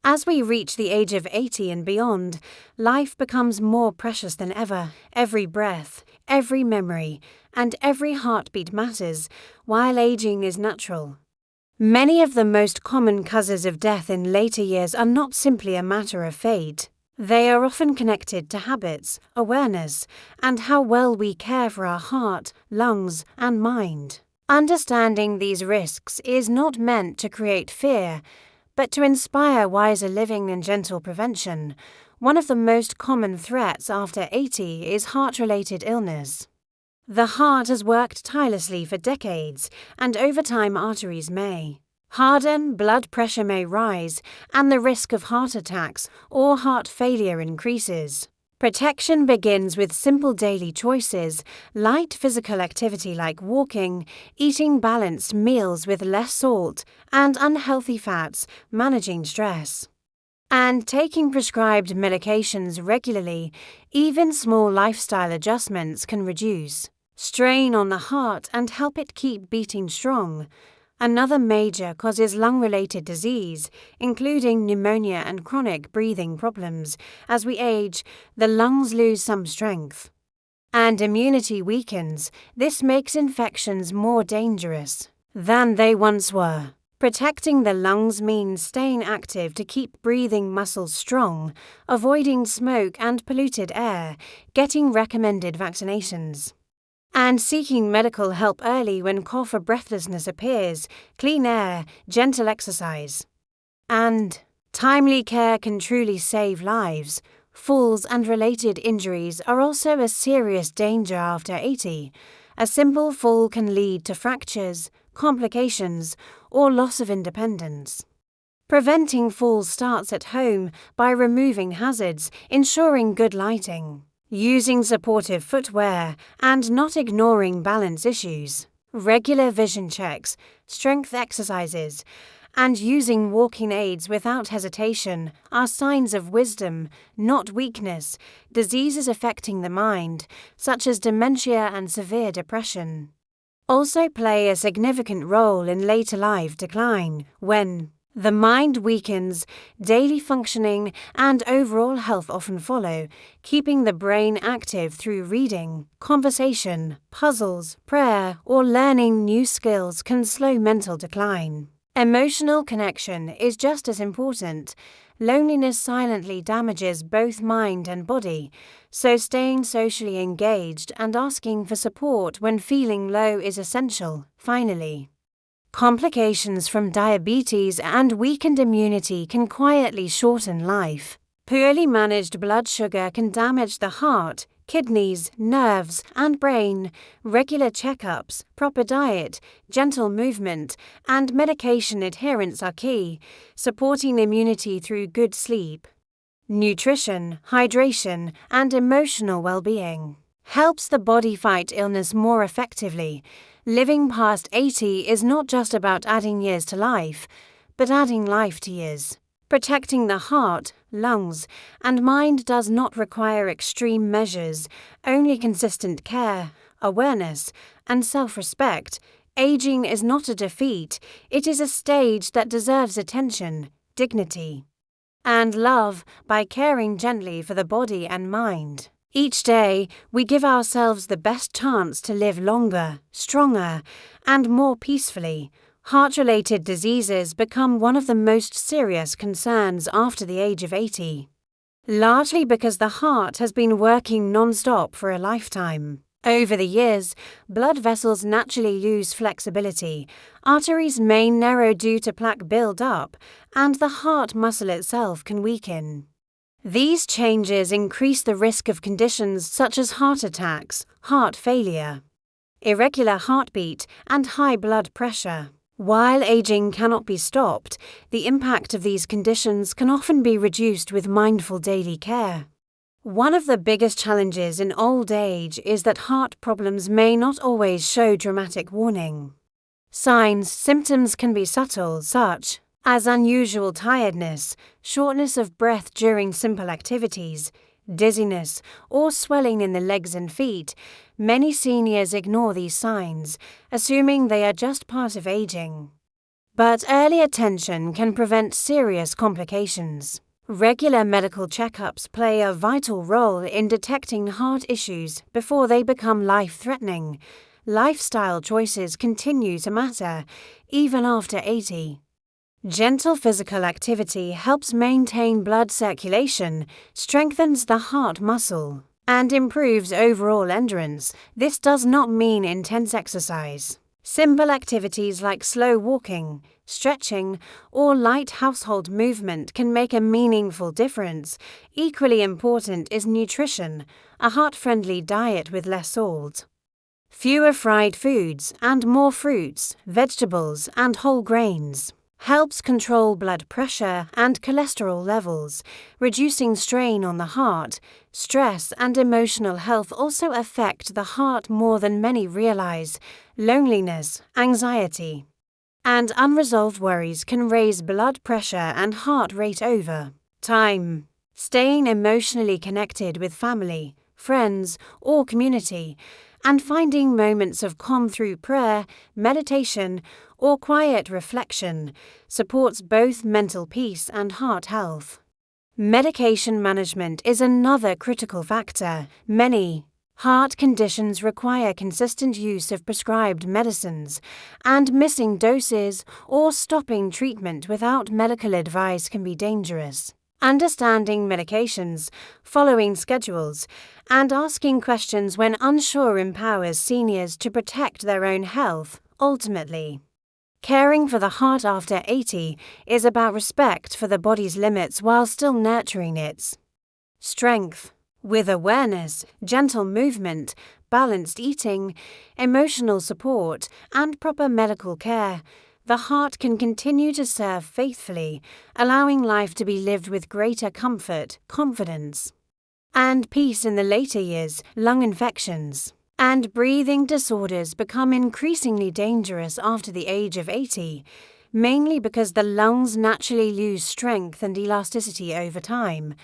As we reach the age of 80 and beyond, life becomes more precious than ever. Every breath, every memory, and every heartbeat matters, while aging is natural. Many of the most common causes of death in later years are not simply a matter of fate. They are often connected to habits, awareness, and how well we care for our heart, lungs, and mind. Understanding these risks is not meant to create fear, but to inspire wiser living and gentle prevention. One of the most common threats after 80 is heart-related illness. The heart has worked tirelessly for decades, and over time arteries may harden, blood pressure may rise, and the risk of heart attacks or heart failure increases. Protection begins with simple daily choices, light physical activity like walking, eating balanced meals with less salt, and unhealthy fats, managing stress. And taking prescribed medications regularly. Even small lifestyle adjustments can reduce strain on the heart and help it keep beating strong. Another major cause is lung-related disease, including pneumonia and chronic breathing problems. As we age, the lungs lose some strength, and immunity weakens. This makes infections more dangerous than they once were. Protecting the lungs means staying active to keep breathing muscles strong, avoiding smoke and polluted air, getting recommended vaccinations, and seeking medical help early when cough or breathlessness appears. Clean air, gentle exercise, and timely care can truly save lives. Falls and related injuries are also a serious danger after 80. A simple fall can lead to fractures, complications, or loss of independence. Preventing falls starts at home by removing hazards, ensuring good lighting, using supportive footwear, and not ignoring balance issues. Regular vision checks, strength exercises, and using walking aids without hesitation are signs of wisdom, not weakness. Diseases affecting the mind, such as dementia and severe depression, also play a significant role in later life decline. When the mind weakens, daily functioning and overall health often follow. Keeping the brain active through reading, conversation, puzzles, prayer, or learning new skills can slow mental decline. Emotional connection is just as important. Loneliness silently damages both mind and body, so staying socially engaged and asking for support when feeling low is essential. Finally, complications from diabetes and weakened immunity can quietly shorten life. Poorly managed blood sugar can damage the heart, kidneys, nerves, and brain. Regular checkups, proper diet, gentle movement, and medication adherence are key, supporting immunity through good sleep, nutrition, hydration, and emotional well-being helps the body fight illness more effectively. Living past 80 is not just about adding years to life, but adding life to years. Protecting the heart, lungs, and mind does not require extreme measures, only consistent care, awareness, and self-respect. Aging is not a defeat, it is a stage that deserves attention, dignity, and love by caring gently for the body and mind. Each day, we give ourselves the best chance to live longer, stronger, and more peacefully. Heart-related diseases become one of the most serious concerns after the age of 80, largely because the heart has been working non-stop for a lifetime. Over the years, blood vessels naturally lose flexibility, arteries may narrow due to plaque build-up, and the heart muscle itself can weaken. These changes increase the risk of conditions such as heart attacks, heart failure, irregular heartbeat, and high blood pressure. While aging cannot be stopped, the impact of these conditions can often be reduced with mindful daily care. One of the biggest challenges in old age is that heart problems may not always show dramatic warning. Symptoms can be subtle, such as unusual tiredness, shortness of breath during simple activities, dizziness, or swelling in the legs and feet. Many seniors ignore these signs, assuming they are just part of aging. but early attention can prevent serious complications. Regular medical checkups play a vital role in detecting heart issues before they become life-threatening. Lifestyle choices continue to matter, even after 80. Gentle physical activity helps maintain blood circulation, strengthens the heart muscle, and improves overall endurance. This does not mean intense exercise. Simple activities like slow walking, stretching, or light household movement can make a meaningful difference. Equally important is nutrition, a heart-friendly diet with less salt. Fewer fried foods and more fruits, vegetables, and whole grains helps control blood pressure and cholesterol levels, reducing strain on the heart. Stress and emotional health also affect the heart more than many realize. Loneliness, anxiety, and unresolved worries can raise blood pressure and heart rate over time. Staying emotionally connected with family, friends, or community, and finding moments of calm through prayer, meditation, or quiet reflection supports both mental peace and heart health. Medication management is another critical factor. Many heart conditions require consistent use of prescribed medicines, and missing doses or stopping treatment without medical advice can be dangerous. Understanding medications, following schedules, and asking questions when unsure empowers seniors to protect their own health. Ultimately, caring for the heart after 80 is about respect for the body's limits while still nurturing its strength. With awareness, gentle movement, balanced eating, emotional support, and proper medical care, the heart can continue to serve faithfully, allowing life to be lived with greater comfort, confidence, and peace. In the later years, lung infections and breathing disorders become increasingly dangerous after the age of 80, mainly because the lungs naturally lose strength and elasticity over time.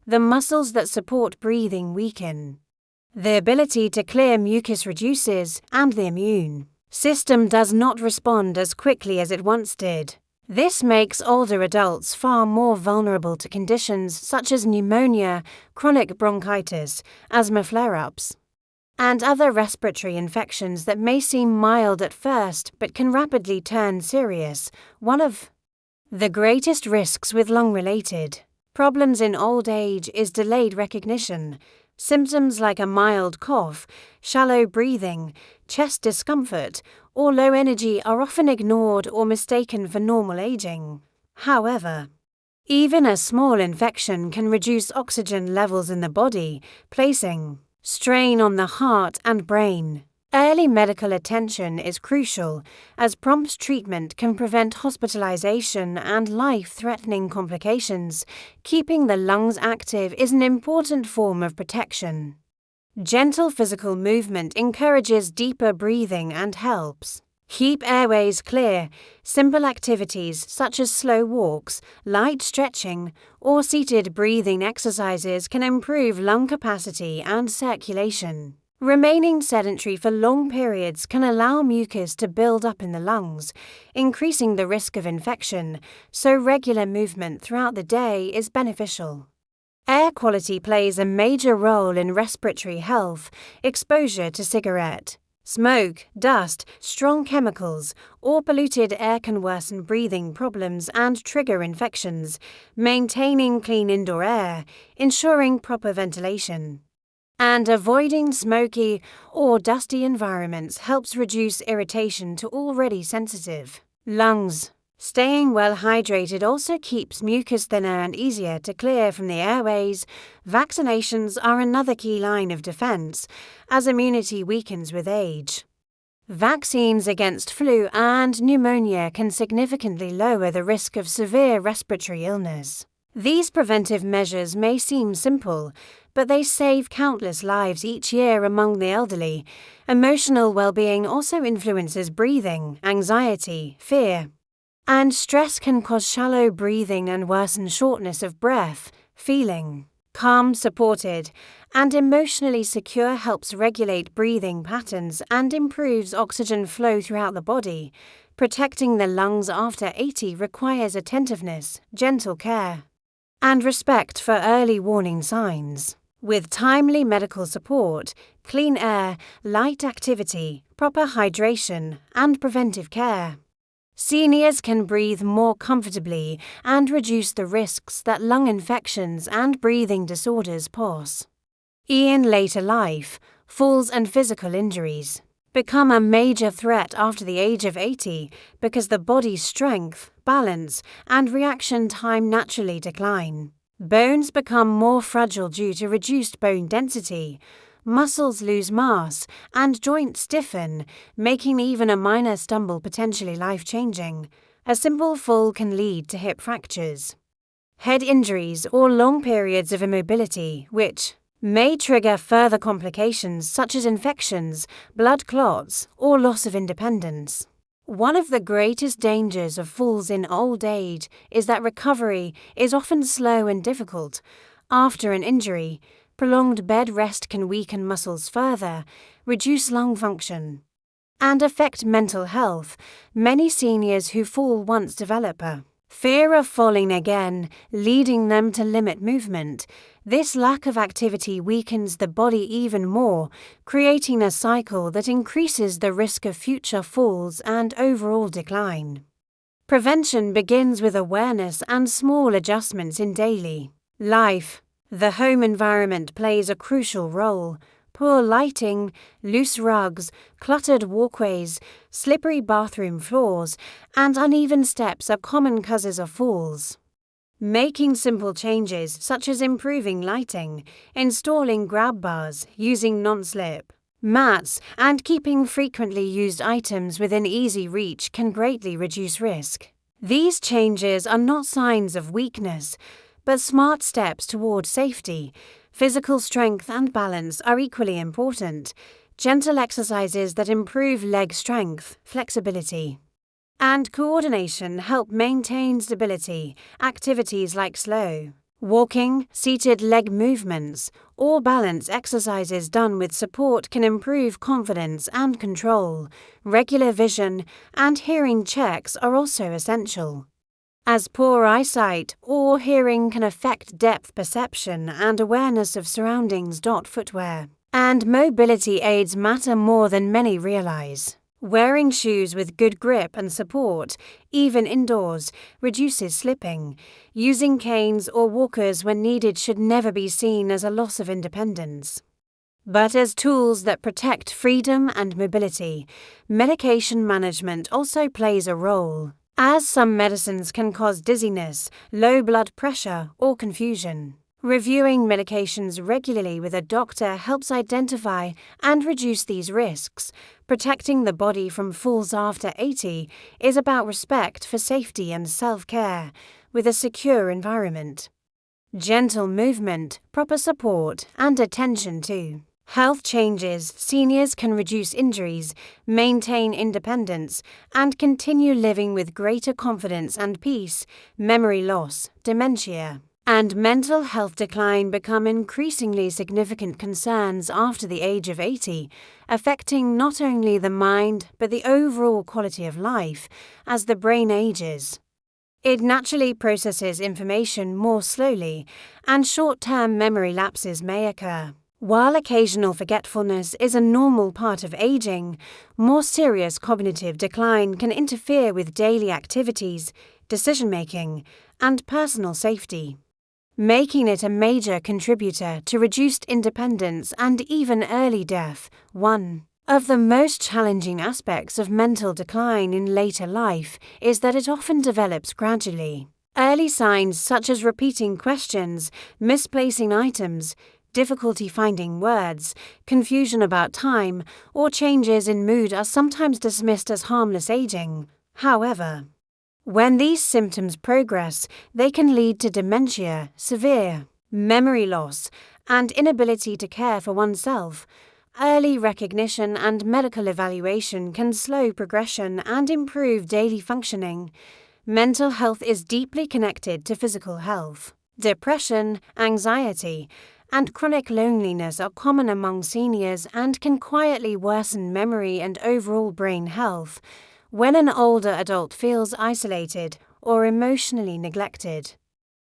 The muscles that support breathing weaken. The ability to clear mucus reduces, and the immune system does not respond as quickly as it once did. This makes older adults far more vulnerable to conditions such as pneumonia, chronic bronchitis, asthma flare-ups, and other respiratory infections that may seem mild at first but can rapidly turn serious. One of the greatest risks with lung-related problems in old age is delayed recognition. Symptoms like a mild cough, shallow breathing, chest discomfort, or low energy are often ignored or mistaken for normal aging. However, even a small infection can reduce oxygen levels in the body, placing strain on the heart and brain. Early medical attention is crucial, as prompt treatment can prevent hospitalization and life-threatening complications. Keeping the lungs active is an important form of protection. Gentle physical movement encourages deeper breathing and helps keep airways clear. Simple activities such as slow walks, light stretching, or seated breathing exercises can improve lung capacity and circulation. Remaining sedentary for long periods can allow mucus to build up in the lungs, increasing the risk of infection, so regular movement throughout the day is beneficial. Air quality plays a major role in respiratory health. Exposure to cigarette smoke, dust, strong chemicals, or polluted air can worsen breathing problems and trigger infections. Maintaining clean indoor air, ensuring proper ventilation, and avoiding smoky or dusty environments helps reduce irritation to already sensitive lungs. Staying well hydrated also keeps mucus thinner and easier to clear from the airways. Vaccinations are another key line of defense, as immunity weakens with age. Vaccines against flu and pneumonia can significantly lower the risk of severe respiratory illness. These preventive measures may seem simple, but they save countless lives each year among the elderly. Emotional well-being also influences breathing, anxiety, fear, and stress can cause shallow breathing and worsen shortness of breath. Feeling calm, supported, and emotionally secure helps regulate breathing patterns and improves oxygen flow throughout the body. Protecting the lungs after 80 requires attentiveness, gentle care, and respect for early warning signs. With timely medical support, clean air, light activity, proper hydration, and preventive care, seniors can breathe more comfortably and reduce the risks that lung infections and breathing disorders pose. In later life, falls and physical injuries become a major threat after the age of 80 because the body's strength, balance, and reaction time naturally decline. Bones become more fragile due to reduced bone density, muscles lose mass, and joints stiffen, making even a minor stumble potentially life-changing. A simple fall can lead to hip fractures, head injuries, or long periods of immobility, which may trigger further complications such as infections, blood clots, or loss of independence. One of the greatest dangers of falls in old age is that recovery is often slow and difficult. After an injury, prolonged bed rest can weaken muscles further, reduce lung function, and affect mental health. Many seniors who fall once develop a fear of falling again, leading them to limit movement. This lack of activity weakens the body even more, creating a cycle that increases the risk of future falls and overall decline. Prevention begins with awareness and small adjustments in daily life. The home environment plays a crucial role. Poor lighting, loose rugs, cluttered walkways, slippery bathroom floors, and uneven steps are common causes of falls. Making simple changes such as improving lighting, installing grab bars, using non-slip mats, and keeping frequently used items within easy reach can greatly reduce risk. These changes are not signs of weakness, but smart steps toward safety. Physical strength and balance are equally important. Gentle exercises that improve leg strength, flexibility, and coordination help maintain stability. Activities like slow walking, seated leg movements, or balance exercises done with support can improve confidence and control. Regular vision and hearing checks are also essential, as poor eyesight or hearing can affect depth perception and awareness of surroundings. Footwear and mobility aids matter more than many realize. Wearing shoes with good grip and support, even indoors, reduces slipping. Using canes or walkers when needed should never be seen as a loss of independence, but as tools that protect freedom and mobility. Medication management also plays a role, as some medicines can cause dizziness, low blood pressure, or confusion. Reviewing medications regularly with a doctor helps identify and reduce these risks. Protecting the body from falls after 80 is about respect for safety and self-care, with a secure environment, gentle movement, proper support, and attention to health changes. Seniors can reduce injuries, maintain independence, and continue living with greater confidence and peace. Memory loss, dementia, and mental health decline become increasingly significant concerns after the age of 80, affecting not only the mind but the overall quality of life. As the brain ages, it naturally processes information more slowly, and short-term memory lapses may occur. While occasional forgetfulness is a normal part of aging, more serious cognitive decline can interfere with daily activities, decision-making, and personal safety, making it a major contributor to reduced independence and even early death. One of the most challenging aspects of mental decline in later life is that it often develops gradually. Early signs such as repeating questions, misplacing items, difficulty finding words, confusion about time, or changes in mood are sometimes dismissed as harmless aging. However, when these symptoms progress, they can lead to dementia, severe memory loss, and inability to care for oneself. Early recognition and medical evaluation can slow progression and improve daily functioning. Mental health is deeply connected to physical health. Depression, anxiety, and chronic loneliness are common among seniors and can quietly worsen memory and overall brain health. when an older adult feels isolated or emotionally neglected.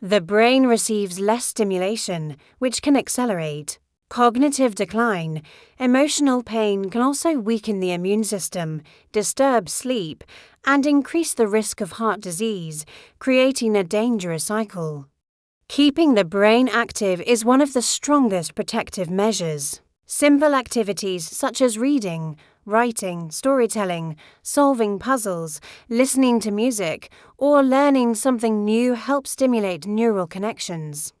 The brain receives less stimulation, which can accelerate cognitive decline. Emotional pain can also weaken the immune system, disturb sleep, and increase the risk of heart disease, creating a dangerous cycle. Keeping the brain active is one of the strongest protective measures. Simple activities such as reading, writing, storytelling, solving puzzles, listening to music, or learning something new help stimulate neural connections.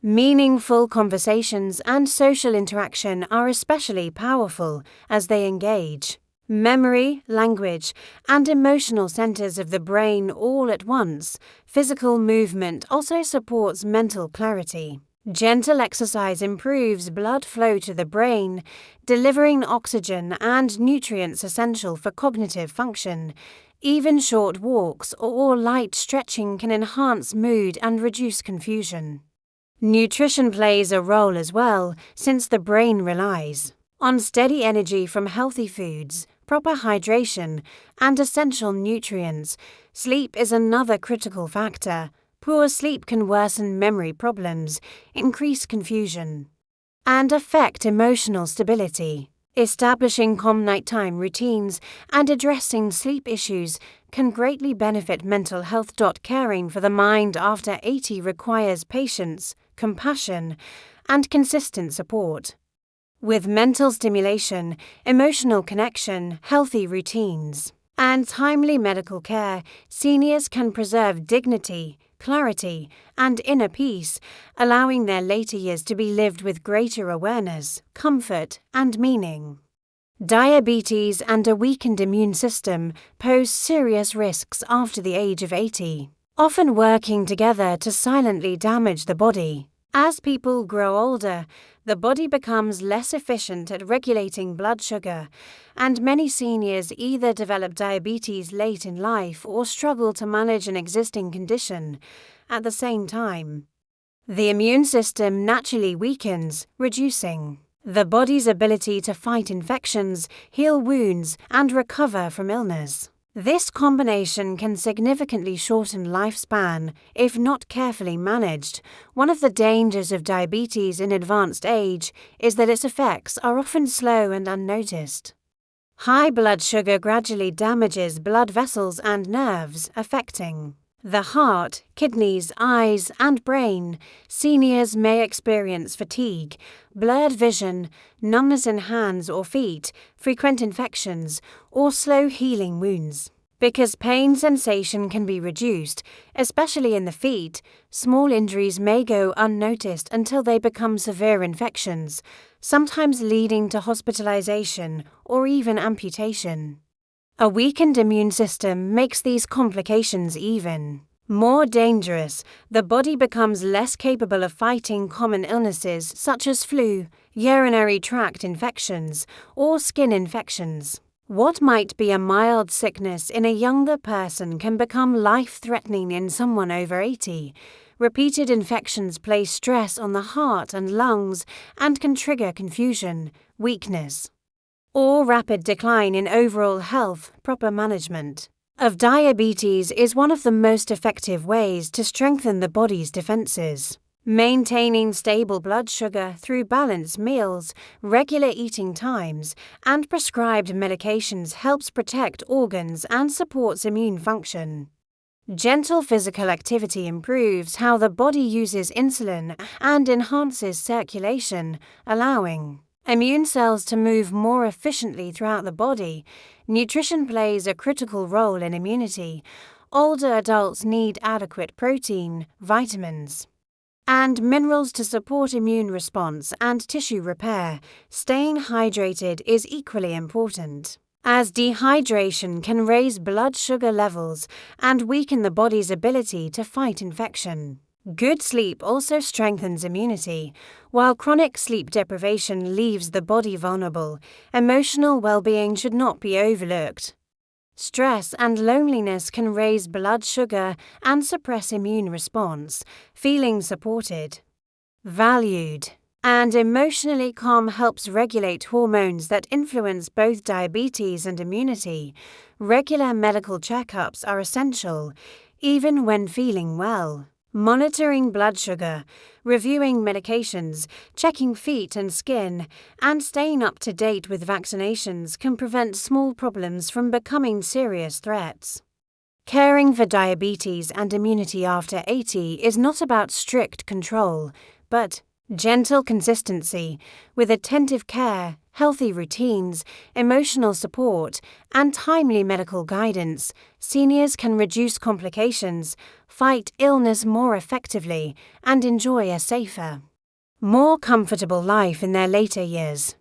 Meaningful conversations and social interaction are especially powerful as they engage memory, language, and emotional centers of the brain all at once. Physical movement also supports mental clarity. Gentle exercise improves blood flow to the brain, delivering oxygen and nutrients essential for cognitive function. Even short walks or light stretching can enhance mood and reduce confusion. Nutrition plays a role as well, since the brain relies on steady energy from healthy foods, proper hydration, and essential nutrients. Sleep is another critical factor. Poor sleep can worsen memory problems, increase confusion, and affect emotional stability. Establishing calm nighttime routines and addressing sleep issues can greatly benefit mental health. Caring for the mind after 80 requires patience, compassion, and consistent support. With mental stimulation, emotional connection, healthy routines, and timely medical care, seniors can preserve dignity, clarity, and inner peace, allowing their later years to be lived with greater awareness, comfort, and meaning. Diabetes and a weakened immune system pose serious risks after the age of 80, often working together to silently damage the body. As people grow older, the body becomes less efficient at regulating blood sugar, and many seniors either develop diabetes late in life or struggle to manage an existing condition at the same time. The immune system naturally weakens, reducing the body's ability to fight infections, heal wounds, and recover from illness. This combination can significantly shorten lifespan if not carefully managed. One of the dangers of diabetes in advanced age is that its effects are often slow and unnoticed. High blood sugar gradually damages blood vessels and nerves, affecting the heart, kidneys, eyes, and brain. Seniors may experience fatigue, blurred vision, numbness in hands or feet, frequent infections, or slow healing wounds. Because pain sensation can be reduced, especially in the feet, small injuries may go unnoticed until they become severe infections, sometimes leading to hospitalization or even amputation. A weakened immune system makes these complications even more dangerous. The body becomes less capable of fighting common illnesses such as flu, urinary tract infections, or skin infections. What might be a mild sickness in a younger person can become life-threatening in someone over 80. Repeated infections place stress on the heart and lungs and can trigger confusion, weakness, or rapid decline in overall health. Proper management of diabetes is one of the most effective ways to strengthen the body's defenses. Maintaining stable blood sugar through balanced meals, regular eating times, and prescribed medications helps protect organs and supports immune function. Gentle physical activity improves how the body uses insulin and enhances circulation, allowing immune cells to move more efficiently throughout the body. Nutrition plays a critical role in immunity. Older adults need adequate protein, vitamins, and minerals to support immune response and tissue repair. Staying hydrated is equally important, as dehydration can raise blood sugar levels and weaken the body's ability to fight infection. Good sleep also strengthens immunity. While chronic sleep deprivation leaves the body vulnerable, emotional well-being should not be overlooked. Stress and loneliness can raise blood sugar and suppress immune response. Feeling supported, valued, And emotionally calm helps regulate hormones that influence both diabetes and immunity. Regular medical checkups are essential, even when feeling well. Monitoring blood sugar, reviewing medications, checking feet and skin, and staying up to date with vaccinations can prevent small problems from becoming serious threats. Caring for diabetes and immunity after 80 is not about strict control, but gentle consistency, with attentive care, healthy routines, emotional support, and timely medical guidance. Seniors can reduce complications, fight illness more effectively, and enjoy a safer, more comfortable life in their later years.